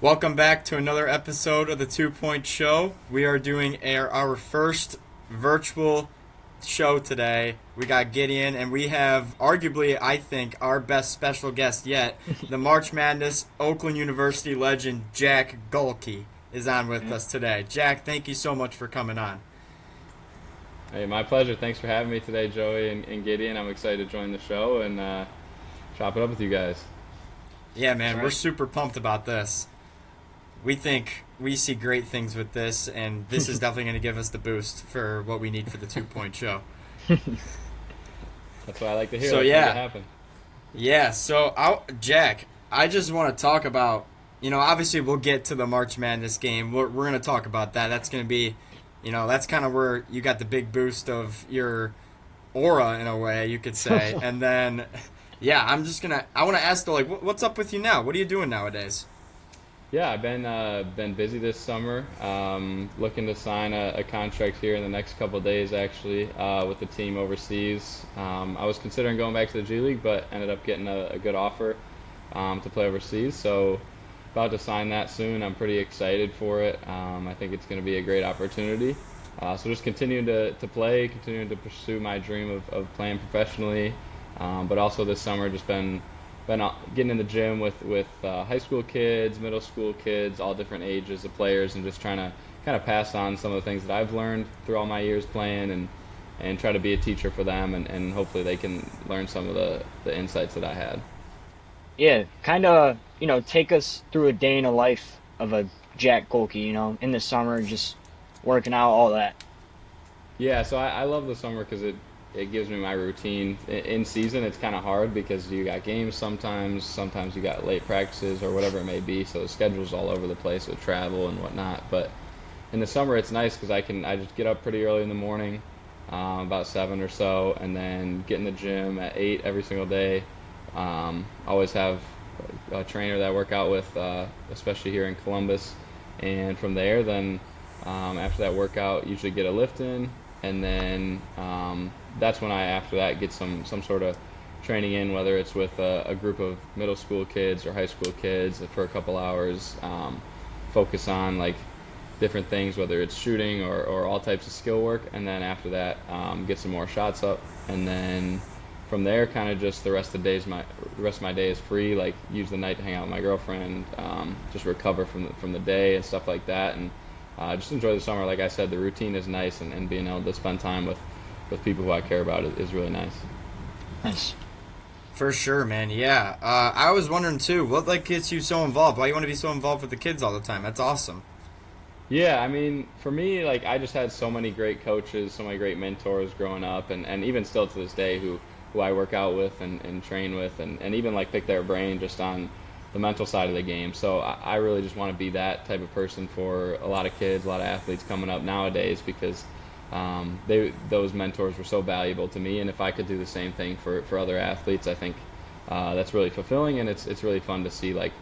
Welcome back to another episode of the 2 Point Show. We are doing our first virtual show today. We got Gideon, and we have arguably, I think, our best special guest yet. The March Madness Oakland University legend, Jack Gohlke, is on with us today. Jack, thank you so much for coming on. Hey, my pleasure. Thanks for having me today, Joey and Gideon. I'm excited to join the show and chop it up with you guys. Yeah, man, we're super pumped about this. We think we see great things with this, and this is definitely going to give us the boost for what we need for the 2 Point Show. That's what I like to hear. So Let's make yeah, it happen. Jack, I just want to talk about, obviously we'll get to the March Madness game. We're going to talk about that. That's going to be, that's kind of where you got the big boost of your aura in a way, you could say. And then, yeah, I want to ask though, like, what's up with you now? What are you doing nowadays? Yeah, I've been busy this summer. Looking to sign a contract here in the next couple of days, actually, with the team overseas. I was considering going back to the G League, but ended up getting a good offer to play overseas. So about to sign that soon. I'm pretty excited for it. I think it's going to be a great opportunity. So just continuing to play, continuing to pursue my dream of playing professionally. But also this summer just been getting in the gym with high school kids, middle school kids, all different ages of players, and just trying to kind of pass on some of the things that I've learned through all my years playing and try to be a teacher for them, and hopefully they can learn some of the insights that I had. Yeah, kind of, take us through a day in the life of a Jack Gohlke, in the summer, just working out, all that. Yeah, so I love the summer because it gives me my routine. In season, it's kind of hard because you got games sometimes you got late practices or whatever it may be, so the schedule's all over the place with travel and whatnot. But in the summer, it's nice because I just get up pretty early in the morning, about 7 or so, and then get in the gym at 8 every single day. Always have a trainer that I work out with, especially here in Columbus. And from there, then after that workout, usually get a lift in, and then that's when I, after that, get some sort of training in, whether it's with a group of middle school kids or high school kids for a couple hours. Focus on like different things, whether it's shooting or all types of skill work, and then after that, get some more shots up, and then from there, kind of just the rest of my day is free. Like use the night to hang out with my girlfriend, just recover from the day and stuff like that, and just enjoy the summer. Like I said, the routine is nice, and being able to spend time with people who I care about is really nice. Nice. For sure, man. Yeah. I was wondering too, what gets you so involved? Why you want to be so involved with the kids all the time? That's awesome. Yeah, I mean, for me, like I just had so many great coaches, so many great mentors growing up, and even still to this day who I work out with and train with, and even like pick their brain just on the mental side of the game. So I really just want to be that type of person for a lot of kids, a lot of athletes coming up nowadays, because those mentors were so valuable to me, and if I could do the same thing for other athletes, I think that's really fulfilling, and it's really fun to see like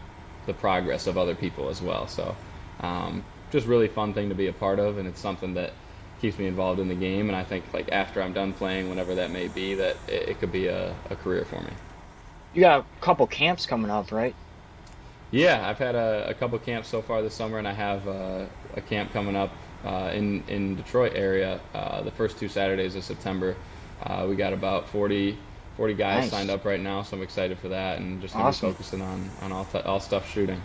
the progress of other people as well. So just really fun thing to be a part of, and it's something that keeps me involved in the game, and I think like after I'm done playing, whenever that may be, that it could be a career for me. You got a couple camps coming up, right? Yeah, I've had a couple camps so far this summer, and I have a camp coming up in Detroit area the first 2 Saturdays of September. We got about 40 guys Nice. signed up right now, so I'm excited for that, and just going to be Awesome. focusing on all stuff shooting.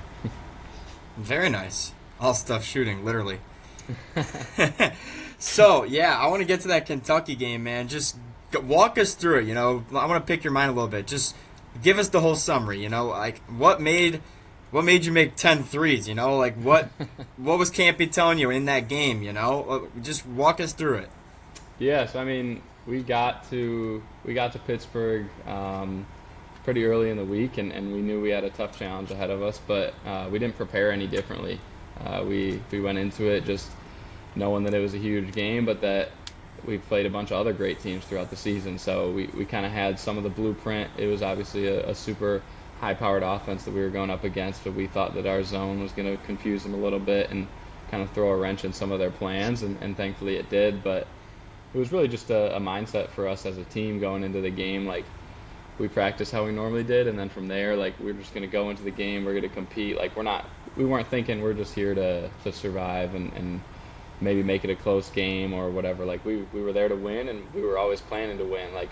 Very nice. All stuff shooting, literally. So, yeah, I want to get to that Kentucky game, man. Just walk us through it, I want to pick your mind a little bit. Just give us the whole summary, like what made you make 10 threes, like what was Campy telling you in that game, Just walk us through it. Yes, I mean we got to Pittsburgh pretty early in the week, and we knew we had a tough challenge ahead of us, but we didn't prepare any differently. We went into it just knowing that it was a huge game, but that we played a bunch of other great teams throughout the season, so we kind of had some of the blueprint. It was obviously a super high-powered offense that we were going up against, but we thought that our zone was going to confuse them a little bit and kind of throw a wrench in some of their plans, and thankfully it did. But it was really just a mindset for us as a team going into the game. Like we practiced how we normally did, and then from there, like, we're just gonna go into the game. We're gonna compete. Like, we weren't thinking we're just here to survive and maybe make it a close game or whatever. Like, we were there to win, and we were always planning to win. Like,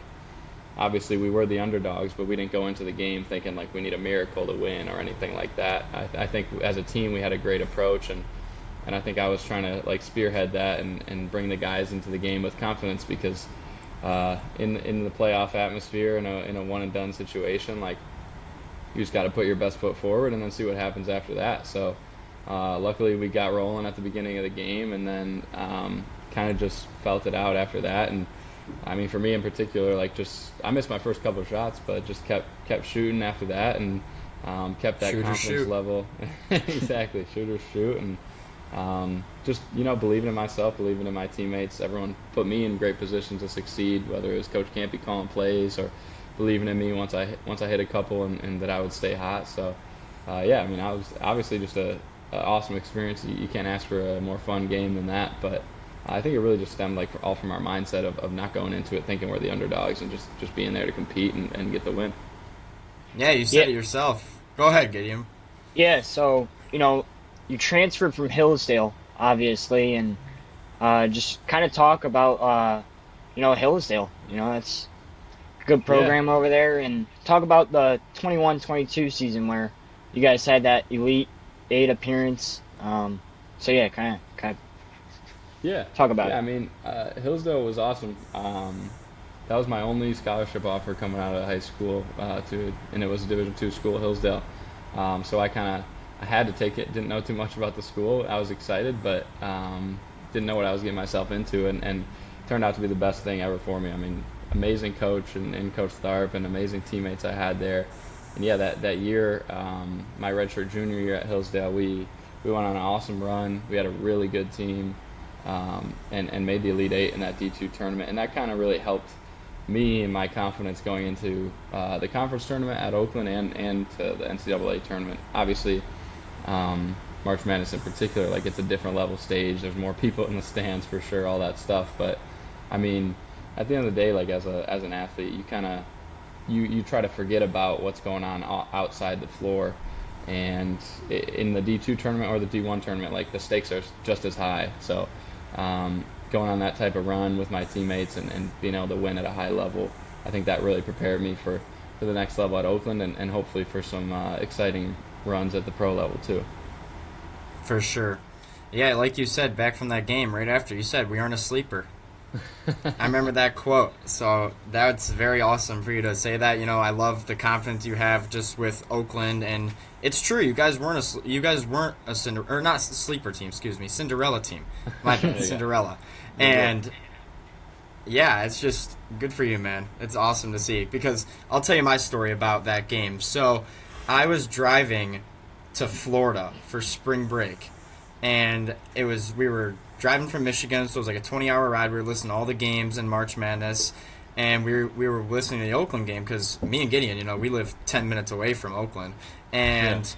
obviously we were the underdogs, but we didn't go into the game thinking like we need a miracle to win or anything like that. I think as a team we had a great approach, and I think I was trying to like spearhead that and bring the guys into the game with confidence, because in the playoff atmosphere, in a one and done situation, like, you just got to put your best foot forward and then see what happens after that. So luckily we got rolling at the beginning of the game, and then kind of just felt it out after that. And I mean, for me in particular, like, just I missed my first couple of shots, but just kept shooting after that, and kept that Shoot or confidence shoot. level. Exactly, shoot or shoot, and just, believing in myself, believing in my teammates. Everyone put me in great positions to succeed, whether it was Coach Campy calling plays or believing in me once I hit a couple, and that I would stay hot. So yeah, I mean, I was obviously just a awesome experience. You can't ask for a more fun game than that, but I think it really just stemmed like all from our mindset of not going into it thinking we're the underdogs, and just being there to compete and get the win. Yeah, you said it yourself. Go ahead, Gideon. Yeah, so, you transferred from Hillsdale, obviously, and just kind of talk about, Hillsdale. That's a good program over there, and talk about the 21-22 season where you guys had that Elite Eight appearance. So, yeah, kind of Yeah, talk about it. I mean, Hillsdale was awesome. That was my only scholarship offer coming out of high school, and it was a Division II school, Hillsdale. So I had to take it. Didn't know too much about the school. I was excited, but didn't know what I was getting myself into, and turned out to be the best thing ever for me. I mean, amazing coach and Coach Tharp, and amazing teammates I had there. And yeah, that year, my redshirt junior year at Hillsdale, we went on an awesome run. We had a really good team, and made the Elite Eight in that D2 tournament, and that kind of really helped me and my confidence going into the conference tournament at Oakland and to the NCAA tournament. Obviously, March Madness in particular, like, it's a different level stage. There's more people in the stands for sure, all that stuff. But I mean, at the end of the day, like, as an athlete, you kind of you try to forget about what's going on outside the floor. And in the D2 tournament or the D1 tournament, like, the stakes are just as high. So going on that type of run with my teammates and being able to win at a high level, I think that really prepared me for the next level at Oakland, and hopefully for some exciting runs at the pro level too. For sure. Yeah, like you said, back from that game, right after, you said we aren't a sleeper. I remember that quote. So that's very awesome for you to say that. I love the confidence you have just with Oakland, and it's true. You guys weren't a sleeper team. Excuse me, Cinderella team. My bad, Cinderella. And yeah, it's just good for you, man. It's awesome to see, because I'll tell you my story about that game. So I was driving to Florida for spring break, and we were driving from Michigan, so it was like a 20-hour ride. We were listening to all the games in March Madness, and we were listening to the Oakland game, because me and Gideon, we live 10 minutes away from Oakland, and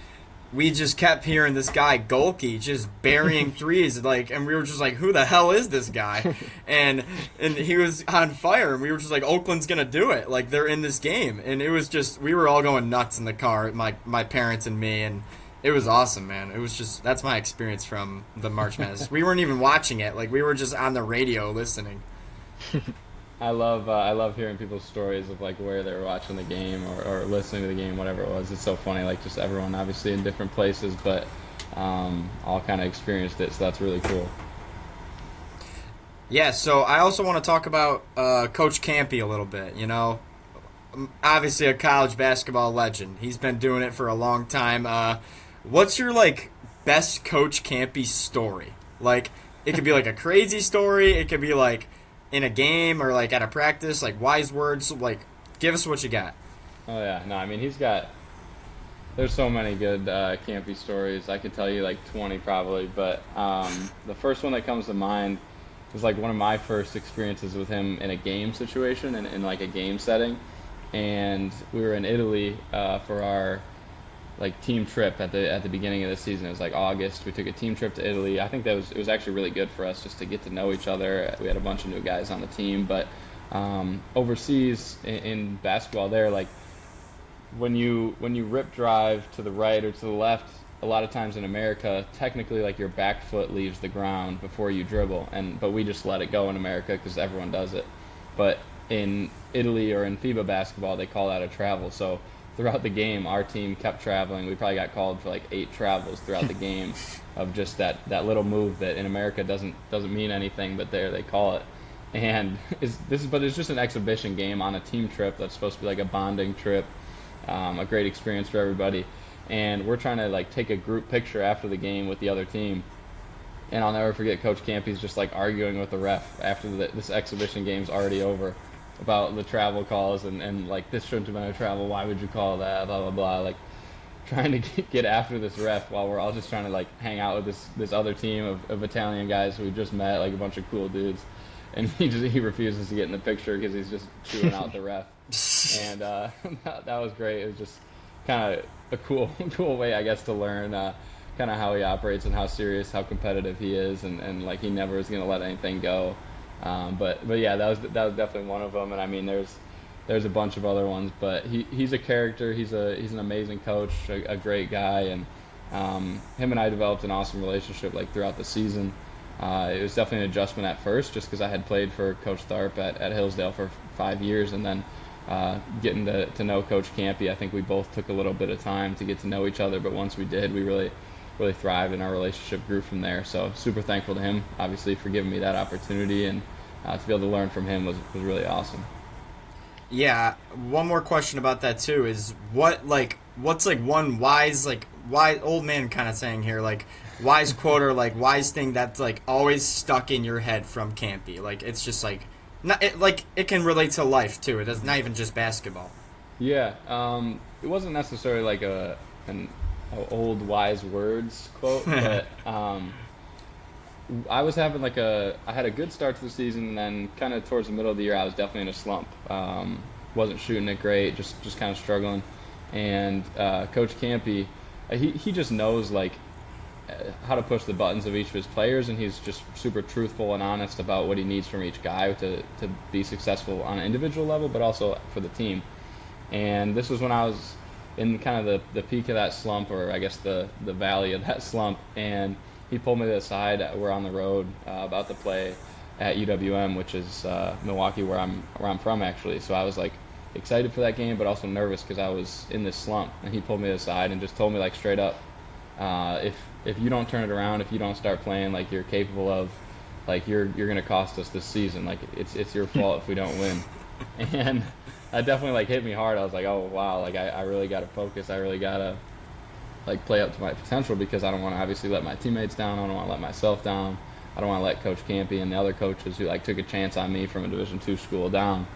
we just kept hearing this guy Gohlke just burying threes, like, and we were just like, who the hell is this guy? and he was on fire, and we were just like, Oakland's gonna do it, like, they're in this game. And it was just, we were all going nuts in the car, my parents and me, and it was awesome, man. It was just, that's my experience from the March Madness. We weren't even watching it, like, we were just on the radio listening. I love hearing people's stories of, like, where they were watching the game or listening to the game, whatever it was. It's so funny, like, just everyone obviously in different places, but all kind of experienced it, so that's really cool. Yeah, so I also want to talk about Coach Campy a little bit. Obviously a college basketball legend. He's been doing it for a long time. What's your, like, best Coach Campy story? Like, it could be like a crazy story. It could be like in a game or like at a practice, like wise words. Like, give us what you got. Oh yeah, no, I mean, there's so many good Campy stories. I could tell you like 20 probably, but the first one that comes to mind was like one of my first experiences with him in a game situation, in like a game setting. And we were in Italy for our like team trip at the beginning of the season. It was like August. We took a team trip to Italy. I think it was actually really good for us just to get to know each other. We had a bunch of new guys on the team, but overseas in basketball there, like when you rip drive to the right or to the left, a lot of times in America, technically like your back foot leaves the ground before you dribble, but we just let it go in America because everyone does it. But in Italy or in FIBA basketball, they call that a travel. So throughout the game, our team kept traveling. We probably got called for like 8 travels throughout the game of just that little move that in America doesn't mean anything, but there they call it. And but it's just an exhibition game on a team trip that's supposed to be like a bonding trip, a great experience for everybody. And we're trying to like take a group picture after the game with the other team. And I'll never forget Coach Campy's just like arguing with the ref after this exhibition game's already over about the travel calls and like this shouldn't have been a travel. Why would you call that? Blah blah blah. Like trying to get after this ref while we're all just trying to like hang out with this other team of Italian guys who we just met, like a bunch of cool dudes. And he refuses to get in the picture because he's just chewing out the ref. And that was great. It was just kind of a cool way, I guess, to learn kind of how he operates and how serious, how competitive he is, and like he never is going to let anything go. But yeah, that was definitely one of them. And I mean, there's a bunch of other ones, but he's a character. He's an amazing coach, a great guy, and him and I developed an awesome relationship like throughout the season. It was definitely an adjustment at first, just because I had played for Coach Tharp at Hillsdale for 5 years, and then getting to know Coach Campy. I think we both took a little bit of time to get to know each other, but once we did, we really thrived, and our relationship grew from there. So super thankful to him, obviously, for giving me that opportunity, and to be able to learn from him was really awesome. Yeah, one more question about that too is what's one wise old man kind of saying here, like wise quote or like wise thing that's like always stuck in your head from Campy. Like it's just like it can relate to life too. It's not even just basketball. Yeah, it wasn't necessarily like an old wise words quote, but I was having I had a good start to the season, and then kind of towards the middle of the year I was definitely in a slump. Wasn't shooting it great, just kind of struggling. And Coach Campy, he just knows like how to push the buttons of each of his players, and he's just super truthful and honest about what he needs from each guy to be successful on an individual level, but also for the team. And this was when I was in kind of the peak of that slump, or I guess the valley of that slump, and he pulled me to the side. We're on the road about to play at UWM, which is Milwaukee, where I'm from actually. So I was like excited for that game, but also nervous because I was in this slump. And he pulled me to the side and just told me like straight up, if you don't turn it around, if you don't start playing like you're capable of, like you're gonna cost us this season. Like it's your fault if we don't win. And that definitely like hit me hard. I was like, oh wow, like I really gotta focus. I really gotta like play up to my potential, because I don't want to obviously let my teammates down. I don't want to let myself down. I don't want to let Coach Campy and the other coaches who like took a chance on me from a Division II school down.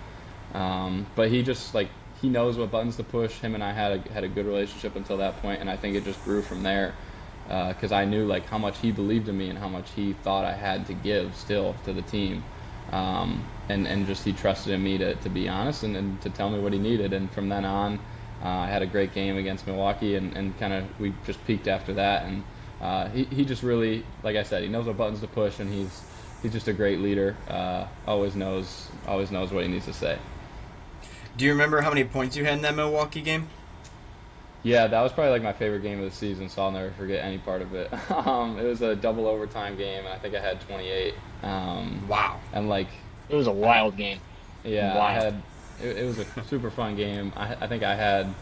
But he just like he knows what buttons to push. Him and I had a good relationship until that point, and I think it just grew from there. Because I knew like how much he believed in me and how much he thought I had to give still to the team, and just he trusted in me to be honest and to tell me what he needed. And from then on, I had a great game against Milwaukee, and kind of we just peaked after that. And he just really, like I said, he knows what buttons to push, and he's just a great leader. Always knows what he needs to say. Do you remember how many points you had in that Milwaukee game? Yeah, that was probably like my favorite game of the season, so I'll never forget any part of it. It was a double overtime game, and I think I had 28. Wow. And like It was a wild game. Yeah, Wild. It was a super fun game. I think I had,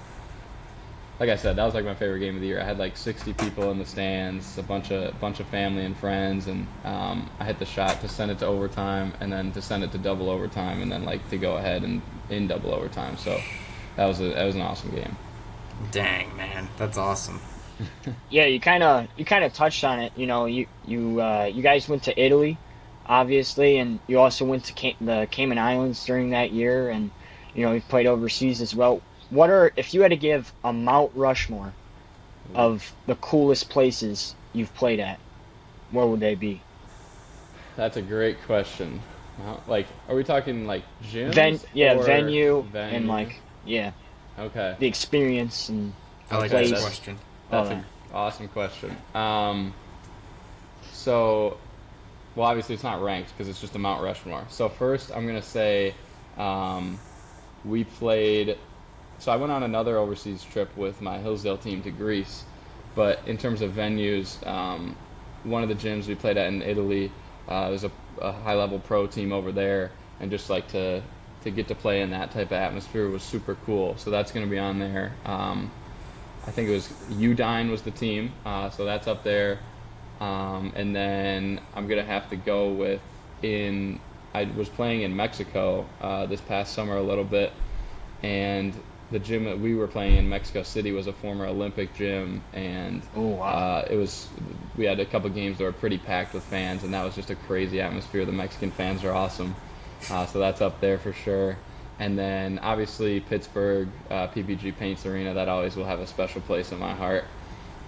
like I said, that was like my favorite game of the year. I had like 60 people in the stands, a bunch of family and friends, and I hit the shot to send it to overtime, and then to send it to double overtime, and then like to go ahead and in double overtime. So that was an awesome game. Dang, man, that's awesome. Yeah, you kind of touched on it. You know, you guys went to Italy, obviously, and you also went to the Cayman Islands during that year, and you played overseas as well. If you had to give a Mount Rushmore of the coolest places you've played at, where would they be? That's a great question. Like, are we talking like gyms? Venue, and like Okay. the experience and I like place. that question. That's an awesome question. So, well, obviously it's not ranked because it's just a Mount Rushmore. So first, I'm gonna say We played. So I went on another overseas trip with my Hillsdale team to Greece, but in terms of venues, one of the gyms we played at in Italy, there's a high-level pro team over there, and just like to get to play in that type of atmosphere was super cool. So that's going to be on there. I think it was Udine was the team, so that's up there. And then I'm gonna have to go with I was playing in Mexico this past summer a little bit, and the gym that we were playing in Mexico City was a former Olympic gym, and Oh wow. we had a couple games that were pretty packed with fans, and that was just a crazy atmosphere. The Mexican fans are awesome, so that's up there for sure. And then obviously Pittsburgh, PPG Paints Arena, that always will have a special place in my heart.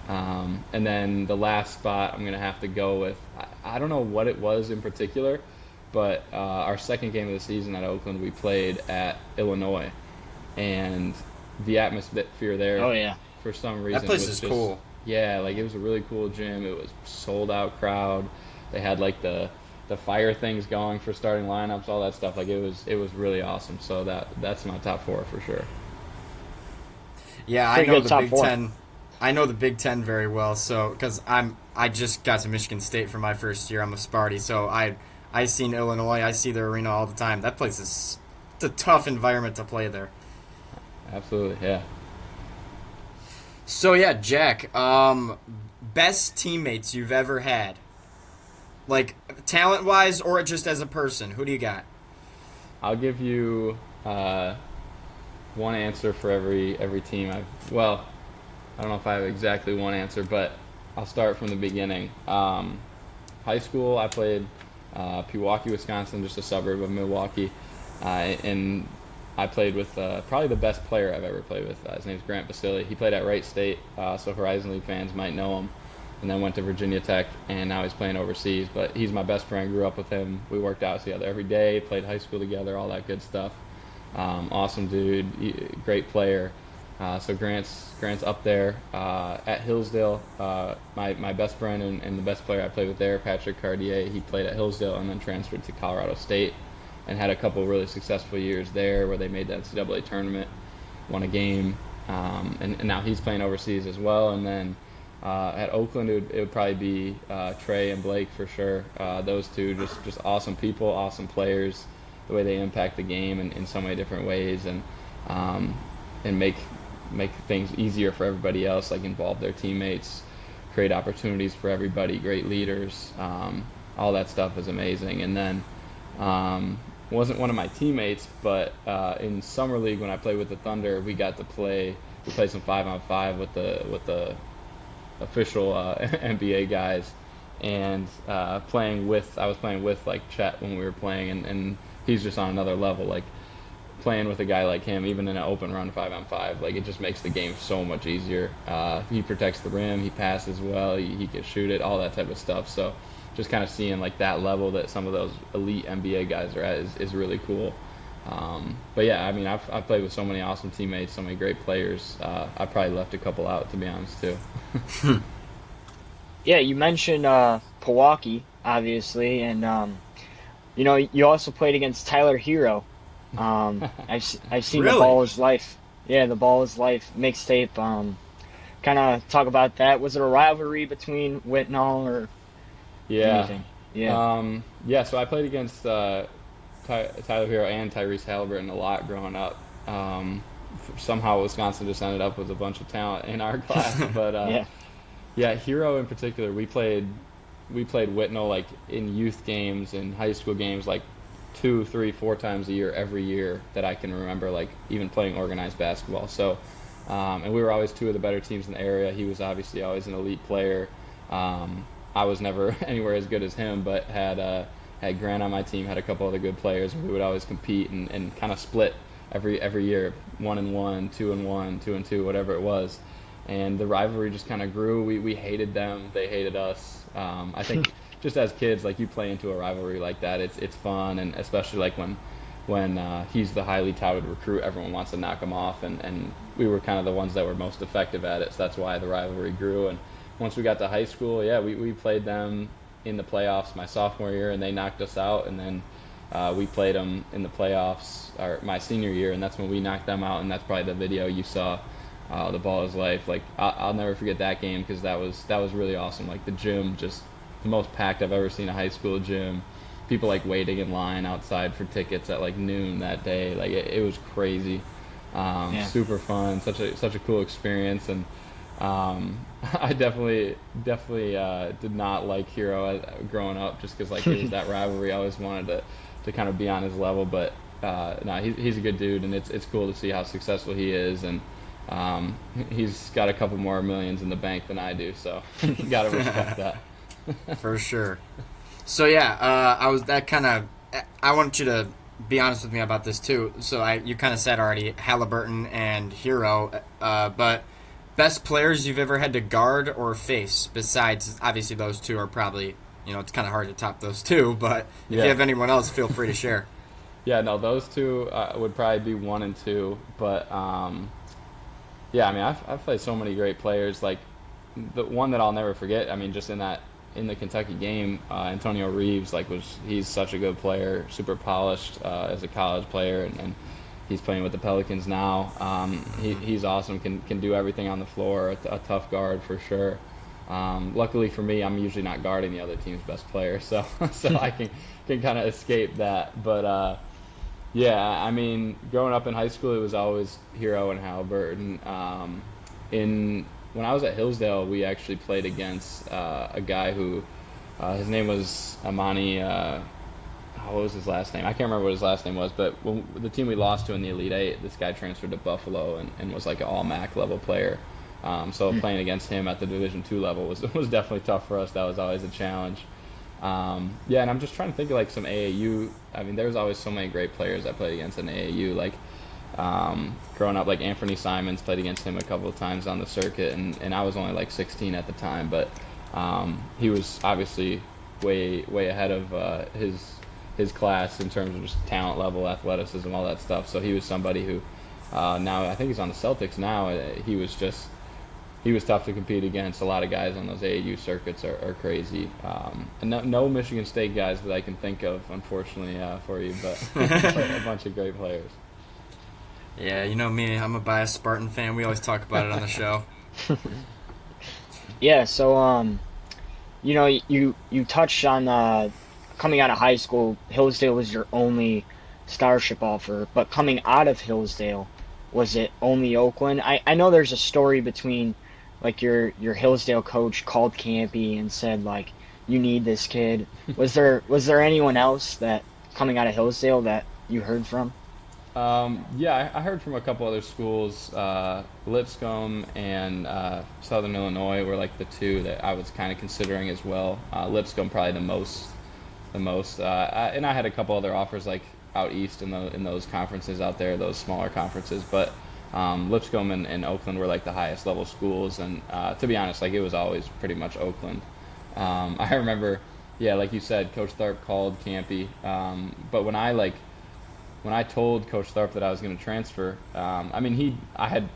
And then the last spot I'm going to have to go with, I don't know what it was in particular, but our second game of the season at Oakland, we played at Illinois. And the atmosphere there, Oh yeah. for some reason, That place was is just, cool. yeah, like it was a really cool gym. It was sold out crowd. They had like the fire things going for starting lineups, all that stuff. Like it was really awesome. So that's my top four for sure. Yeah, I Pretty know good the top Big four. Ten. I know the Big Ten very well. So because I just got to Michigan State for my first year. I'm a Sparty, so I seen Illinois. I see their arena all the time. That place is it's a tough environment to play there. Absolutely, yeah. So yeah, Jack, best teammates you've ever had, like talent wise or just as a person. Who do you got? I'll give you one answer for every team. Well, I don't know if I have exactly one answer, but I'll start from the beginning. High school, I played Pewaukee, Wisconsin, just a suburb of Milwaukee, and I played with probably the best player I've ever played with. His name's Grant Basile. He played at Wright State, so Horizon League fans might know him. And then went to Virginia Tech, and now he's playing overseas. But he's my best friend. Grew up with him. We worked out together every day, played high school together, all that good stuff. Awesome dude, great player. So Grant's up there at Hillsdale. My best friend and the best player I played with there, Patrick Cartier. He played at Hillsdale and then transferred to Colorado State, and had a couple really successful years there where they made the NCAA tournament, won a game, and now he's playing overseas as well. And then at Oakland, it would probably be Trey and Blake for sure. Those two, just awesome people, awesome players. The way they impact the game in so many different ways, and make things easier for everybody else. Like involve their teammates, create opportunities for everybody. Great leaders. All that stuff is amazing. And then wasn't one of my teammates, but in summer league when I played with the Thunder, we got to play. We played some 5-on-5 with the official NBA guys, and I was playing with like Chet when we were playing, and he's just on another level. Like playing with a guy like him, even in an open run 5-on-5, like it just makes the game so much easier. He protects the rim, he passes well, he can shoot it, all that type of stuff. So just kind of seeing like that level that some of those elite NBA guys are at is really cool. But yeah, I mean, I've played with so many awesome teammates, so many great players. I probably left a couple out, to be honest, too. Yeah, you mentioned Pewaukee, obviously, and you also played against Tyler Hero. I've seen Really? The Ball is Life. Yeah, The Ball is Life mixtape. Kind of talk about that. Was it a rivalry between Whitnall or Yeah. anything? Yeah. Yeah, so I played against Tyler Hero and Tyrese Halliburton a lot growing up. Somehow Wisconsin just ended up with a bunch of talent in our class. But Yeah. yeah, Hero in particular, we played Whitnall like in youth games and high school games like 2, 3, 4 times a year every year that I can remember, like even playing organized basketball. So and we were always two of the better teams in the area. He was obviously always an elite player. I was never anywhere as good as him, but had Grant on my team, had a couple other good players, and we would always compete and kind of split every year, 1-1, 2-1, 2-2, whatever it was. And the rivalry just kind of grew. We hated them, they hated us. I think just as kids, like you play into a rivalry like that, it's fun, and especially like when he's the highly touted recruit, everyone wants to knock him off, and we were kind of the ones that were most effective at it. So that's why the rivalry grew. And once we got to high school, yeah, we played them in the playoffs my sophomore year, and they knocked us out. And then We played them in the playoffs my senior year, and that's when we knocked them out. And that's probably the video you saw, the ball is life. Like I'll never forget that game because that was really awesome. Like the gym, just the most packed I've ever seen a high school gym. People like waiting in line outside for tickets at like noon that day. Like it was crazy. Super fun, such a cool experience, and I definitely did not like Hero growing up, just because like it was that rivalry. I always wanted to kind of be on his level, but no, he's a good dude, and it's cool to see how successful he is, and he's got a couple more millions in the bank than I do, so gotta respect that. For sure. So yeah, I want you to be honest with me about this too. So you kind of said already Halliburton and Hero, but best players you've ever had to guard or face besides, obviously those two are probably, it's kind of hard to top those two, but if you have anyone else, feel free to share. Yeah, no, those two would probably be 1 and 2, but yeah, I mean, I've played so many great players. Like the one that I'll never forget, I mean, just in the Kentucky game, Antonio Reeves, he's such a good player, super polished as a college player, and he's playing with the Pelicans now. He's awesome, can do everything on the floor, a tough guard for sure. Luckily for me, I'm usually not guarding the other team's best player, so I can kind of escape that. But yeah, I mean, growing up in high school, it was always Hero and Halliburton. When I was at Hillsdale, we actually played against a guy who, his name was Amani, what was his last name? I can't remember what his last name was, but when the team we lost to in the Elite Eight, this guy transferred to Buffalo and was like an all-MAC level player. So playing against him at the Division II level was definitely tough for us. That was always a challenge. Yeah, and I'm just trying to think of like some AAU. I mean, there's always so many great players I played against in AAU. Like growing up, like Anthony Simons, played against him a couple of times on the circuit, and I was only like 16 at the time, but he was obviously way ahead of his class in terms of just talent level, athleticism, all that stuff. So he was somebody who now I think he's on the Celtics now. He was tough to compete against. A lot of guys on those AAU circuits are crazy. And no Michigan State guys that I can think of, unfortunately, for you, but a bunch of great players. Yeah, you know me, I'm a biased Spartan fan. We always talk about it on the show. Yeah, so you touched on coming out of high school. Hillsdale was your only scholarship offer, but coming out of Hillsdale, was it only Oakland? I know there's a story between like your Hillsdale coach called Campy and said like, you need this kid. Was there anyone else that coming out of Hillsdale that you heard from? Yeah, I heard from a couple other schools. Lipscomb and Southern Illinois were like the two that I was kind of considering as well. Lipscomb probably the most. And I had a couple other offers like out east in those conferences out there, those smaller conferences. But Lipscomb and Oakland were like the highest level schools, and to be honest, like it was always pretty much Oakland. I remember, yeah, like you said, Coach Tharp called Campy, but when I told Coach Tharp that I was going to transfer, I mean, I had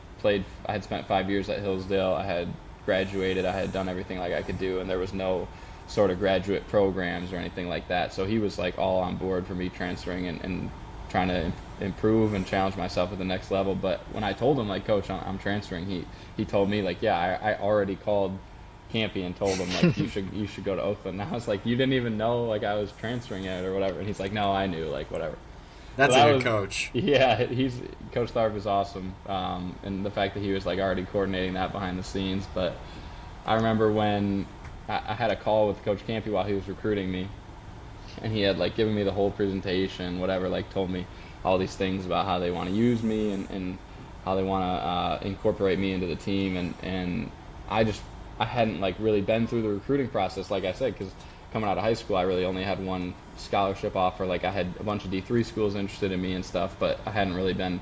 spent 5 years at Hillsdale, I had graduated, I had done everything like I could do, and there was no sort of graduate programs or anything like that. So he was like all on board for me transferring and trying to improve and challenge myself at the next level. But when I told him like, Coach, I'm transferring, he told me like, yeah, I already called Campy and told him like you should go to Oakland. And I was like, you didn't even know like I was transferring it or whatever. And he's like, no, I knew, like whatever. That's a good coach. Yeah, Coach Tharp is awesome, and the fact that he was like already coordinating that behind the scenes. But I remember when I had a call with Coach Campy while he was recruiting me, and he had like given me the whole presentation, whatever, like told me all these things about how they want to use me and how they want to incorporate me into the team, and I hadn't like really been through the recruiting process, like I said, because coming out of high school I really only had one scholarship offer. Like I had a bunch of D3 schools interested in me and stuff, but I hadn't really been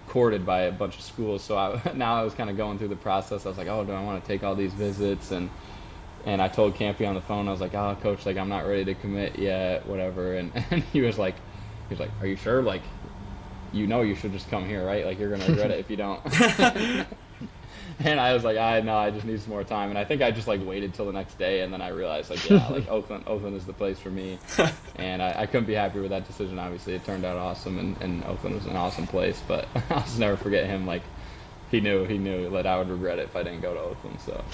courted by a bunch of schools. So now I was kind of going through the process. I was like, oh, do I want to take all these visits? And I told Campy on the phone, I was like, oh, Coach, like I'm not ready to commit yet, whatever. And he was like, are you sure? Like, you should just come here, right? Like you're gonna regret it if you don't. And I was like, I just need some more time. And I think I just like waited till the next day, and then I realized like, yeah, like Oakland is the place for me. And I couldn't be happier with that decision. Obviously, it turned out awesome, and Oakland was an awesome place. But I'll just never forget him. Like, he knew that I would regret it if I didn't go to Oakland. So.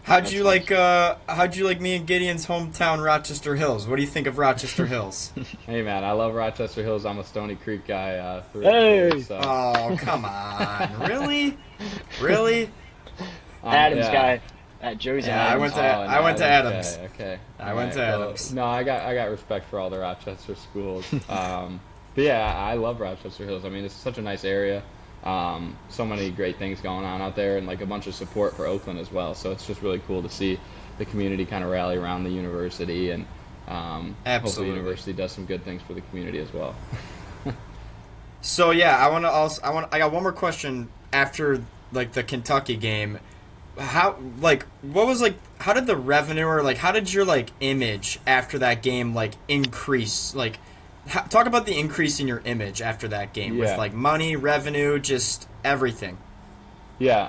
How'd you like me and Gideon's hometown, Rochester Hills? What do you think of Rochester Hills? Hey man, I love Rochester Hills. I'm a Stony Creek guy. Hey! So. Oh, come on. Really? Adams guy. Joey's Yeah, Adams. I went to Adams. Okay. I went to Adams. No, I got respect for all the Rochester schools. But yeah, I love Rochester Hills. I mean, it's such a nice area. So many great things going on out there, and like a bunch of support for Oakland as well. So it's just really cool to see the community kind of rally around the university, and hopefully the university does some good things for the community as well. So yeah, I got one more question after like the Kentucky game. How did the revenue, or like how did your like image after that game like increase? Like, talk about the increase in your image after that game with like money, revenue, just everything. Yeah,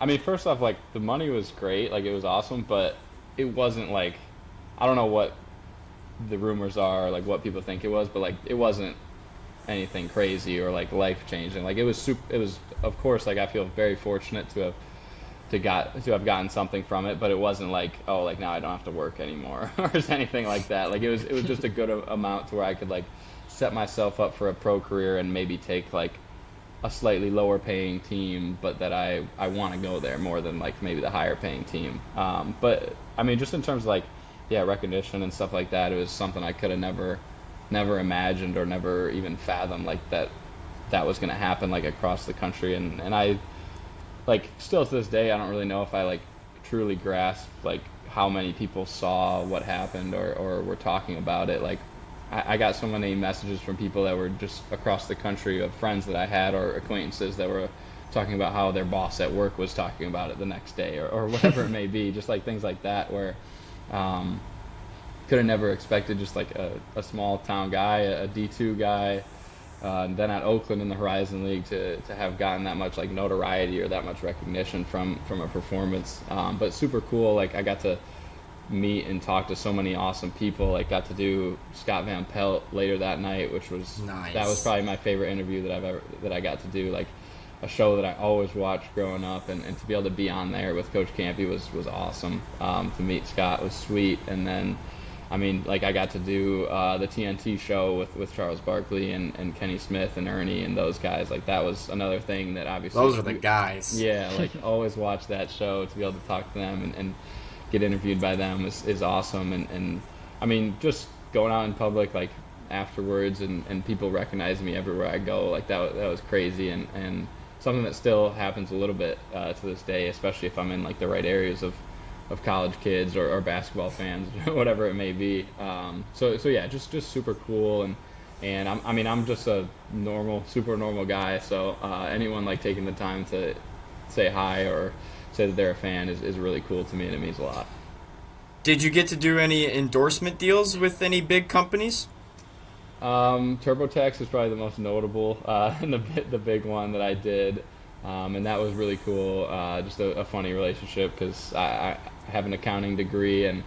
I mean, first off, like the money was great, like it was awesome, but it wasn't like, I don't know what the rumors are, like what people think it was, but like it wasn't anything crazy or like life changing. Like it was of course, like I feel very fortunate to have gotten something from it, but it wasn't like, oh, like now I don't have to work anymore or anything like that. Like it was just a good amount to where I could like set myself up for a pro career and maybe take like a slightly lower paying team, but that I want to go there more than like maybe the higher paying team. But I mean, just in terms of like, yeah, recognition and stuff like that, it was something I could have never imagined or never even fathomed like that was going to happen like across the country. And I, like, still to this day, I don't really know if I like truly grasp like how many people saw what happened or were talking about it. Like I got so many messages from people that were just across the country, of friends that I had or acquaintances that were talking about how their boss at work was talking about it the next day or whatever it may be, just like things like that where could have never expected just like a small town guy, a D2 guy, and then at Oakland in the Horizon League to have gotten that much like notoriety or that much recognition from a performance. But super cool. Like I got to meet and talk to so many awesome people. Like got to do Scott Van Pelt later that night, which was nice. That was probably my favorite interview that I got to do. Like a show that I always watched growing up, and to be able to be on there with Coach Campy was awesome. To meet Scott was sweet, and then I mean, like I got to do the TNT show with Charles Barkley and Kenny Smith and Ernie and those guys. Like that was another thing that obviously those are the guys. Yeah, like always watch that show to be able to talk to them and get interviewed by them is awesome. And I mean, just going out in public like afterwards and people recognize me everywhere I go. Like that was crazy and something that still happens a little bit to this day, especially if I'm in like the right areas of college kids or basketball fans, whatever it may be. So yeah, just super cool, and I'm just a super normal guy. So anyone like taking the time to say hi or say that they're a fan is really cool to me, and it means a lot. Did you get to do any endorsement deals with any big companies? TurboTax is probably the most notable, and the big one that I did. And that was really cool, just a funny relationship because I have an accounting degree and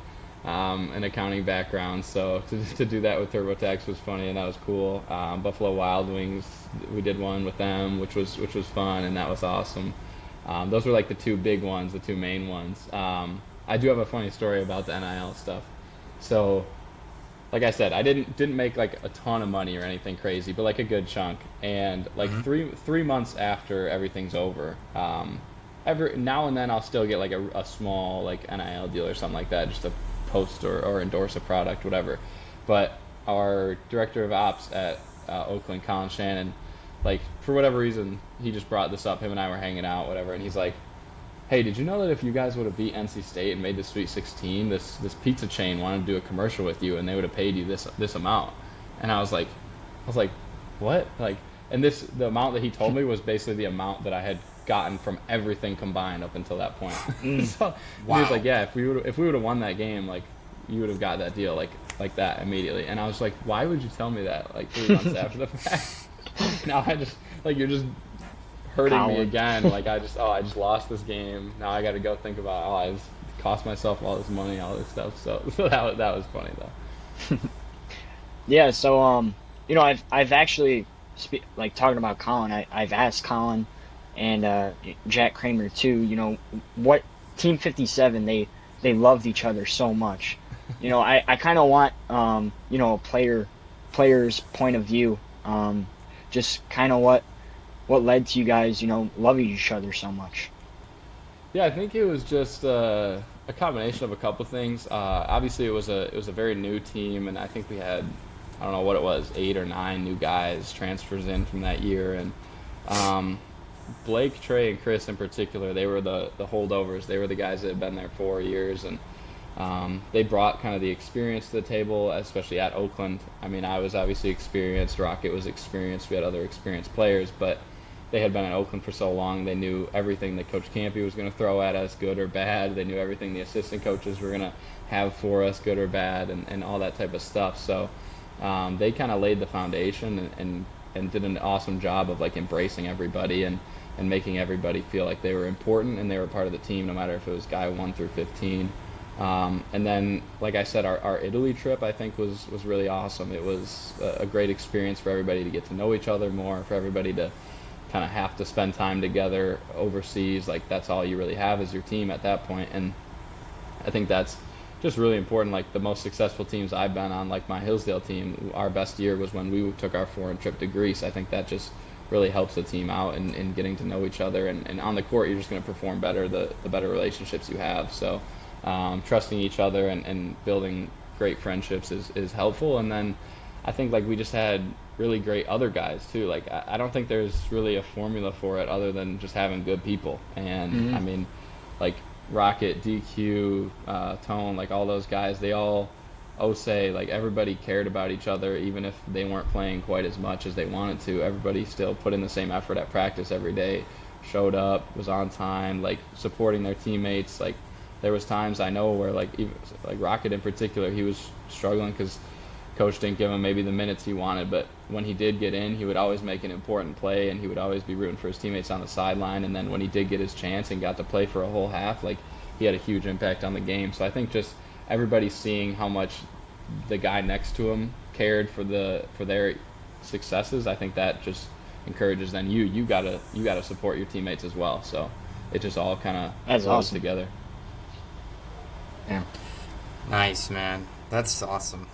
an accounting background, so to do that with TurboTax was funny and that was cool. Buffalo Wild Wings, we did one with them, which was fun, and that was awesome. Those were like the two big ones, the two main ones. I do have a funny story about the NIL stuff. So like I said, I didn't make like a ton of money or anything crazy, but like a good chunk. And like 3 months after everything's over, every now and then I'll still get like a small like NIL deal or something like that, just to post or endorse a product, whatever. But our director of ops at Oakland, Colin Shannon, like for whatever reason, he just brought this up. Him and I were hanging out, whatever, and he's like, hey, did you know that if you guys would have beat NC State and made the Sweet 16, this pizza chain wanted to do a commercial with you and they would have paid you this amount? And I was like, what? Like, and the amount that he told me was basically the amount that I had gotten from everything combined up until that point. So wow. He was like, yeah, if we would have won that game, like you would have got that deal like that immediately. And I was like, why would you tell me that like 3 months after the fact? Now I just like you're just hurting me Colin. again. Like I just lost this game. Now I got to go think about I just cost myself all this money, all this stuff. So, that was funny though. Yeah, so I've actually like talking about Colin. I've asked Colin and Jack Kramer too. What Team 57 they loved each other so much. I kind of want a player's point of view. Just kind of what led to you guys loving each other so much. Yeah, I think it was just a combination of a couple things. Obviously, it was a very new team, and I think we had, I don't know what it was, 8 or 9 new guys transfers in from that year, and Blake, Trey, and Chris in particular, they were the holdovers. They were the guys that had been there 4 years, and they brought kind of the experience to the table, especially at Oakland. I mean, I was obviously experienced. Rocket was experienced. We had other experienced players, but they had been at Oakland for so long. They knew everything that Coach Campy was going to throw at us, good or bad. They knew everything the assistant coaches were going to have for us, good or bad, and all that type of stuff. So they kind of laid the foundation and did an awesome job of like embracing everybody and making everybody feel like they were important and they were part of the team, no matter if it was guy 1 through 15. And then, like I said, our Italy trip I think was really awesome. It was a great experience for everybody to get to know each other more, for everybody to kind of have to spend time together overseas. Like that's all you really have is your team at that point, and I think that's just really important. Like the most successful teams I've been on, like my Hillsdale team, our best year was when we took our foreign trip to Greece. I think that just really helps the team out in getting to know each other, and on the court you're just going to perform better the better relationships you have. So trusting each other and building great friendships is helpful. And then I think like we just had really great other guys too. Like I don't think there's really a formula for it other than just having good people. And I mean, like Rocket, DQ, Tone, like all those guys, they all say like everybody cared about each other, even if they weren't playing quite as much as they wanted to. Everybody still put in the same effort at practice every day, showed up, was on time, like supporting their teammates. Like there was times I know where like even like Rocket in particular, he was struggling because coach didn't give him maybe the minutes he wanted, but when he did get in, he would always make an important play, and he would always be rooting for his teammates on the sideline. And then when he did get his chance and got to play for a whole half, like he had a huge impact on the game. So I think just everybody seeing how much the guy next to him cared for their successes, I think that just encourages then you gotta support your teammates as well. So it just all kind of goes together. Yeah. Nice, man. That's awesome.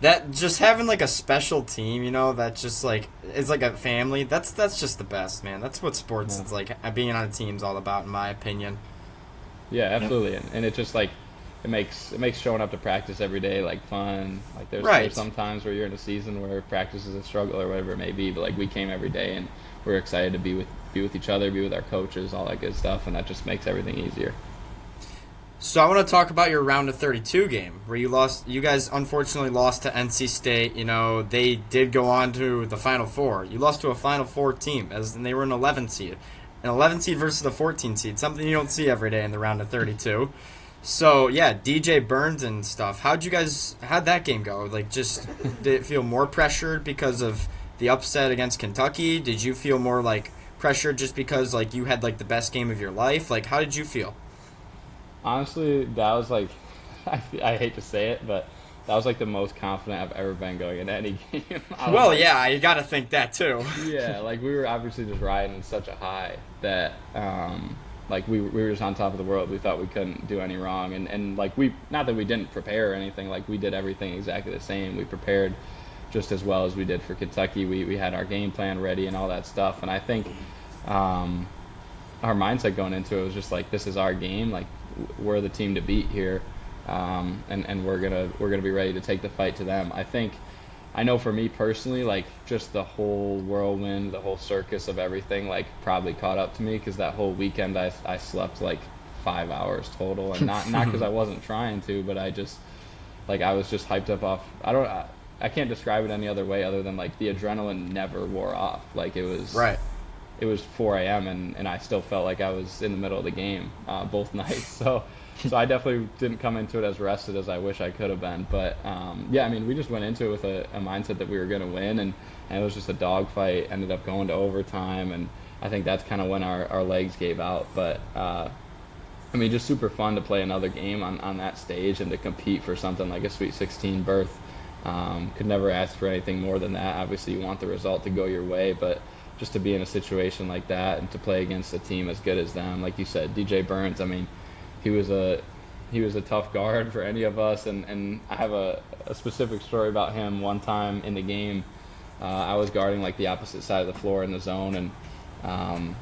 That just having like a special team, that just like is like a family. That's just the best, man. That's what sports is like. Being on a team's all about, in my opinion. Yeah, absolutely. And it just like it makes showing up to practice every day like fun. Like there's some times where you're in a season where practice is a struggle or whatever it may be, but like we came every day and we're excited to be with each other, be with our coaches, all that good stuff, and that just makes everything easier. So I want to talk about your round of 32 game where you lost. You guys unfortunately lost to NC State. They did go on to the Final Four. You lost to a Final Four team, and they were an 11 seed. An 11 seed versus a 14 seed, something you don't see every day in the round of 32. So yeah, DJ Burns and stuff. How'd that game go? Like, just did it feel more pressured because of the upset against Kentucky? Did you feel more like pressured just because like you had like the best game of your life? Like, how did you feel? Honestly, that was like, I hate to say it, but that was like the most confident I've ever been going into any game. Well, yeah, you got to think that too. Yeah, like we were obviously just riding such a high that, like we were just on top of the world. We thought we couldn't do any wrong, and like not that we didn't prepare or anything. Like we did everything exactly the same. We prepared just as well as we did for Kentucky. We had our game plan ready and all that stuff. And I think our mindset going into it was just like, this is our game. Like we're the team to beat here, and we're gonna be ready to take the fight to them. I know for me personally, like just the whole whirlwind, the whole circus of everything, like probably caught up to me because that whole weekend I slept like 5 hours total, and not because I wasn't trying to, but I was just hyped up off. I can't describe it any other way other than like the adrenaline never wore off. Like it was right. It was 4 a.m. and I still felt like I was in the middle of the game both nights. So I definitely didn't come into it as rested as I wish I could have been. But yeah, I mean, we just went into it with a mindset that we were going to win, and it was just a dogfight. Ended up going to overtime, and I think that's kind of when our legs gave out. But I mean, just super fun to play another game on that stage and to compete for something like a Sweet 16 berth. Could never ask for anything more than that. Obviously, you want the result to go your way, but just to be in a situation like that and to play against a team as good as them, like you said, DJ Burns. I mean, he was a tough guard for any of us, and I have a specific story about him. One time in the game, I was guarding like the opposite side of the floor in the zone, and I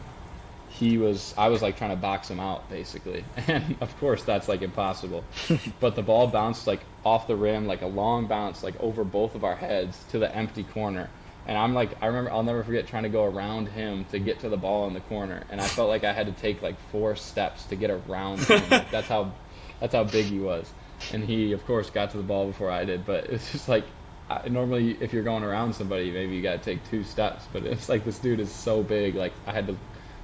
was like trying to box him out basically, and of course that's like impossible. But the ball bounced like off the rim, like a long bounce, like over both of our heads to the empty corner. And I remember, I'll never forget trying to go around him to get to the ball in the corner, and I felt like I had to take like 4 steps to get around him. Like, that's how big he was, and he of course got to the ball before I did. But it's just like normally if you're going around somebody, maybe you got to take 2 steps, but it's like this dude is so big, like I had to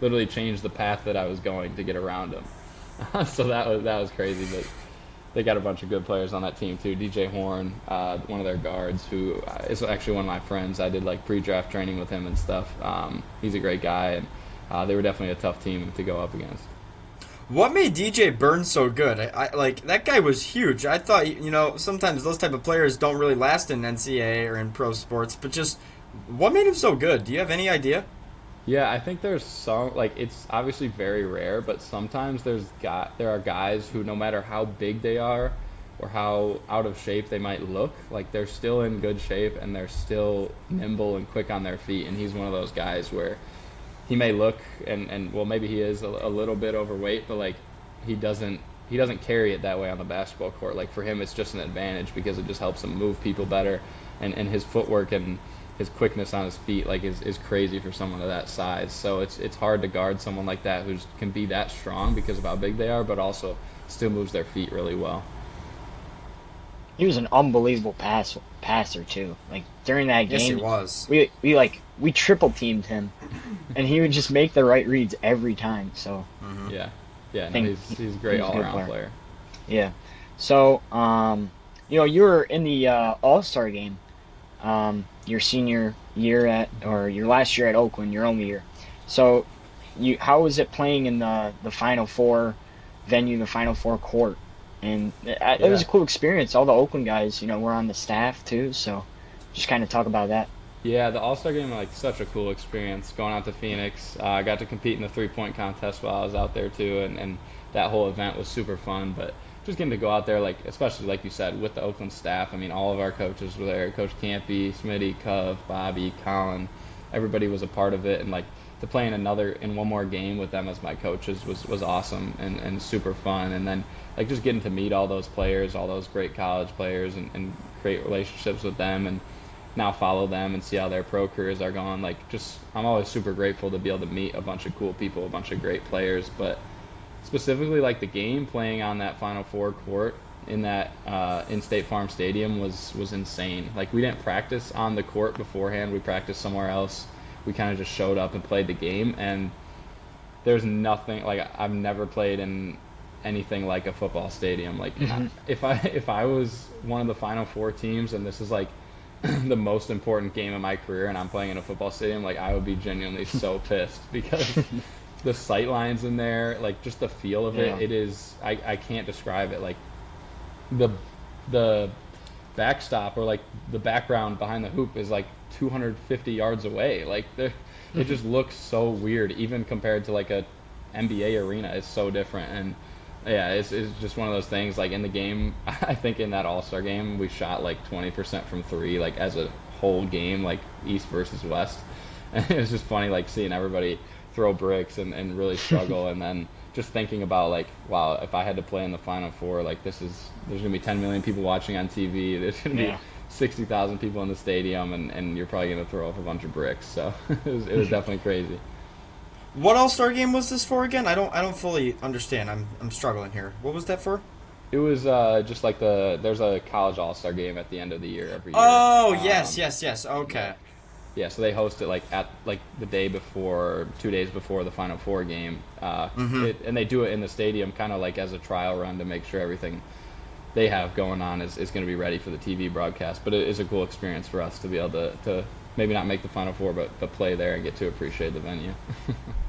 literally change the path that I was going to get around him. So that was crazy. But they got a bunch of good players on that team too. DJ Horn, one of their guards, who is actually one of my friends. I did like pre-draft training with him and stuff. He's a great guy, and they were definitely a tough team to go up against. What made DJ Burns so good? I like that guy was huge. I thought sometimes those type of players don't really last in NCAA or in pro sports, but just what made him so good? Do you have any idea? Yeah, I think there's some, like, it's obviously very rare, but sometimes there are guys who, no matter how big they are or how out of shape they might look, like they're still in good shape and they're still nimble and quick on their feet. And he's one of those guys where he may look and well, maybe he is a little bit overweight, but like he doesn't carry it that way on the basketball court. Like for him, it's just an advantage because it just helps him move people better, and his footwork and his quickness on his feet like is crazy for someone of that size. So it's hard to guard someone like that who can be that strong because of how big they are, but also still moves their feet really well. He was an unbelievable passer too. Like during that game, yes, he was. We triple teamed him, and he would just make the right reads every time. So yeah, no, he's a great all around player. Yeah. So you were in the All-Star game. Your senior year or your last year at Oakland, your only year. So, how was it playing in the Final Four venue, the Final Four court? And it was a cool experience. All the Oakland guys, were on the staff too. So, just kind of talk about that. Yeah, the All-Star game was like such a cool experience. Going out to Phoenix, I got to compete in the 3-point contest while I was out there too, and that whole event was super fun. But just getting to go out there, like especially like you said, with the Oakland staff. I mean, all of our coaches were there. Coach Campy, Smitty, Cove, Bobby, Colin, everybody was a part of it. And like to play in one more game with them as my coaches was awesome and super fun. And then like just getting to meet all those players, all those great college players, and create relationships with them, and now follow them and see how their pro careers are going. Like just I'm always super grateful to be able to meet a bunch of cool people, a bunch of great players. But specifically, like the game playing on that Final Four court in that in State Farm Stadium was insane. Like we didn't practice on the court beforehand. We practiced somewhere else. We kind of just showed up and played the game, and there's nothing like I've never played in anything like a football stadium. Like if I was one of the Final Four teams and this is like the most important game of my career and I'm playing in a football stadium, like I would be genuinely so pissed because the sight lines in there, like just the feel of it is I can't describe it. Like the backstop or like the background behind the hoop is like 250 yards away. Like it just looks so weird, even compared to like a NBA arena. It's so different. And yeah, it's just one of those things. Like in the game, I think in that All-Star game, we shot like 20% from 3, like as a whole game, like East versus West. And it was just funny, like seeing everybody throw bricks and really struggle, and then just thinking about like, wow, if I had to play in the Final Four, like there's gonna be 10 million people watching on TV. There's gonna be 60,000 people in the stadium, and you're probably gonna throw off a bunch of bricks. So it was definitely crazy. What All-Star game was this for again? I don't fully understand. I'm struggling here. What was that for? It was just like there's a college All-Star game at the end of the year every year. Oh, yes. Okay. Yeah, so they host it like at like the day before, 2 days before the Final Four game, and they do it in the stadium, kind of like as a trial run to make sure everything they have going on is going to be ready for the TV broadcast. But it is a cool experience for us to be able to maybe not make the Final Four, but play there and get to appreciate the venue.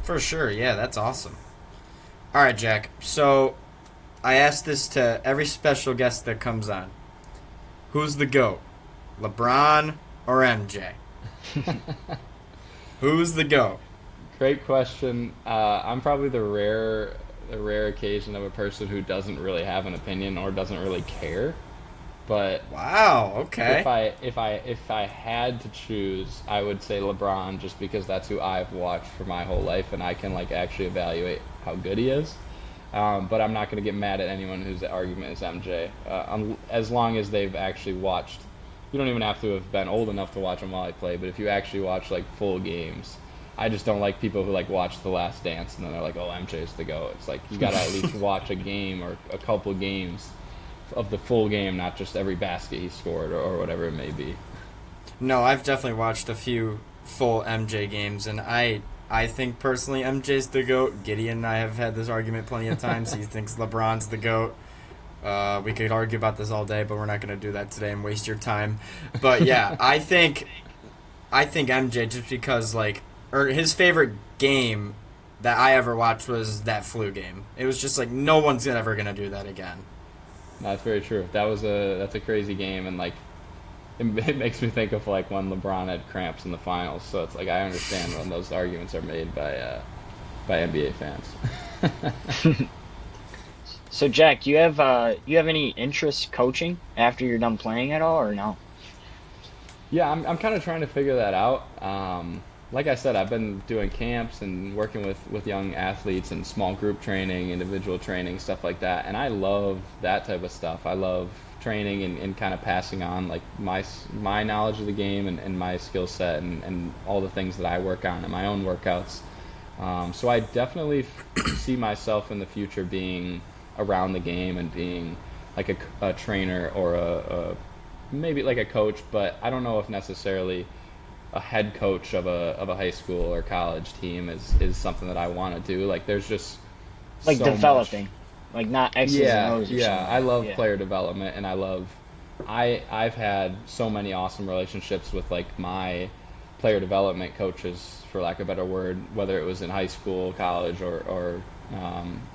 For sure, yeah, that's awesome. All right, Jack. So I ask this to every special guest that comes on. Who's the GOAT? LeBron or MJ? Who's the GOAT? Great question. I'm probably the rare occasion of a person who doesn't really have an opinion or doesn't really care. But wow, okay. If I had to choose, I would say LeBron, just because that's who I've watched for my whole life, and I can like actually evaluate how good he is. But I'm not going to get mad at anyone whose argument is MJ, as long as they've actually watched. You don't even have to have been old enough to watch him while I play, but if you actually watch like full games, I just don't like people who like watch The Last Dance and then they're like, "Oh, MJ's the GOAT." It's like you got to at least watch a game or a couple games of the full game, not just every basket he scored or whatever it may be. No, I've definitely watched a few full MJ games, and I think personally MJ's the GOAT. Gideon and I have had this argument plenty of times. He thinks LeBron's the GOAT. We could argue about this all day, but we're not going to do that today and waste your time. But yeah, I think MJ, just because his favorite game that I ever watched was that flu game. It was just like no one's ever going to do that again. That's very true. That's a crazy game, and like it makes me think of like when LeBron had cramps in the finals. So it's like I understand when those arguments are made by NBA fans. So Jack, do you have any interest coaching after you're done playing at all, or no? Yeah, I'm kind of trying to figure that out. Like I said, I've been doing camps and working with young athletes and small group training, individual training, stuff like that. And I love that type of stuff. I love training and kind of passing on like my knowledge of the game and my skill set and all the things that I work on in my own workouts. So I definitely see myself in the future being around the game and being like a trainer or a maybe like a coach, but I don't know if necessarily a head coach of a high school or college team is something that I want to do. Like there's just like so developing, much. Like not X's and O's. Yeah, I love player development, and I've had so many awesome relationships with like my player development coaches, for lack of a better word, whether it was in high school, college, or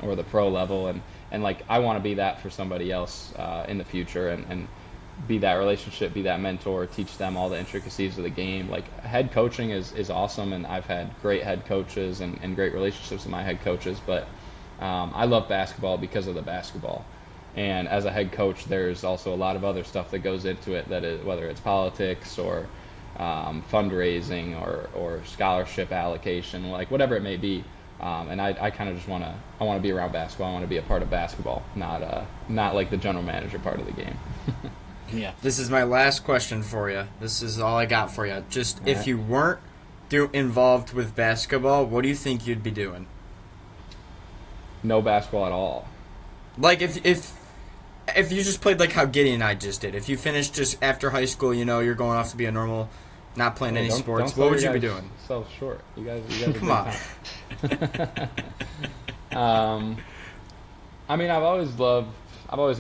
the pro level, and like I want to be that for somebody else in the future, and be that relationship, be that mentor, teach them all the intricacies of the game. Like head coaching is awesome, and I've had great head coaches and great relationships with my head coaches, but I love basketball because of the basketball. And as a head coach, there's also a lot of other stuff that goes into it, that is, whether it's politics or fundraising or scholarship allocation, like whatever it may be. And I kind of just want to be around basketball. I want to be a part of basketball, not like the general manager part of the game. Yeah. This is my last question for you. This is all I got for you. Just all if right. You weren't involved with basketball, what do you think you'd be doing? No basketball at all. Like if you just played like how Gideon and I just did. If you finished just after high school, you're going off to be a normal, not playing any sports. What would you be doing? So short. You guys come on. I mean, I've always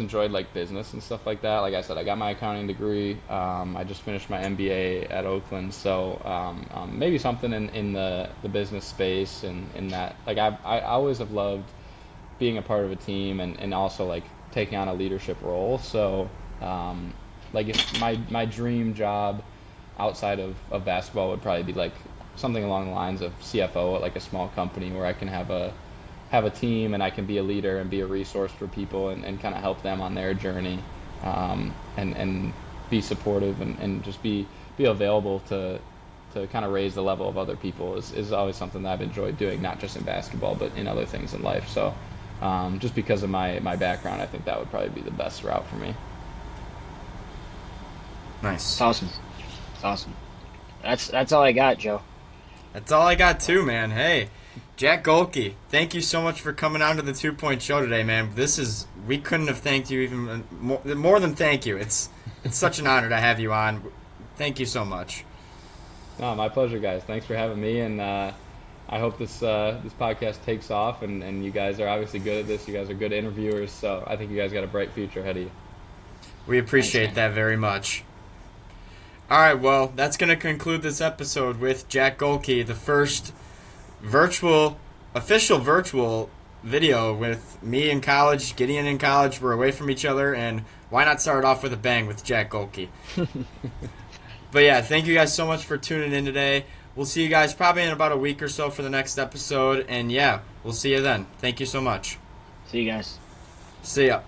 enjoyed like business and stuff like that. Like I said, I got my accounting degree. I just finished my MBA at Oakland, so maybe something in the business space and in that. Like I always have loved being a part of a team and also like taking on a leadership role. So like if my dream job outside of basketball would probably be like something along the lines of CFO at like a small company where I can have a team and I can be a leader and be a resource for people and kind of help them on their journey, and be supportive and just be available to kind of raise the level of other people is always something that I've enjoyed doing, not just in basketball but in other things in life. So just because of my background, I think that would probably be the best route for me. Nice. It's awesome. It's awesome. That's all I got, Joe. That's all I got too, man. Hey, Jack Gohlke, thank you so much for coming on to the 2 Point Show today, man. We couldn't have thanked you even more than thank you. It's such an honor to have you on. Thank you so much. No, my pleasure, guys. Thanks for having me, and I hope this podcast takes off, and you guys are obviously good at this. You guys are good interviewers, so I think you guys got a bright future ahead of you. We appreciate Thanks, that very much. All right, well, that's going to conclude this episode with Jack Gohlke, the first official virtual video with me in college, Gideon in college. We're away from each other, and why not start off with a bang with Jack Gohlke? But yeah, thank you guys so much for tuning in today. We'll see you guys probably in about a week or so for the next episode, and yeah, we'll see you then. Thank you so much. See you guys. See ya.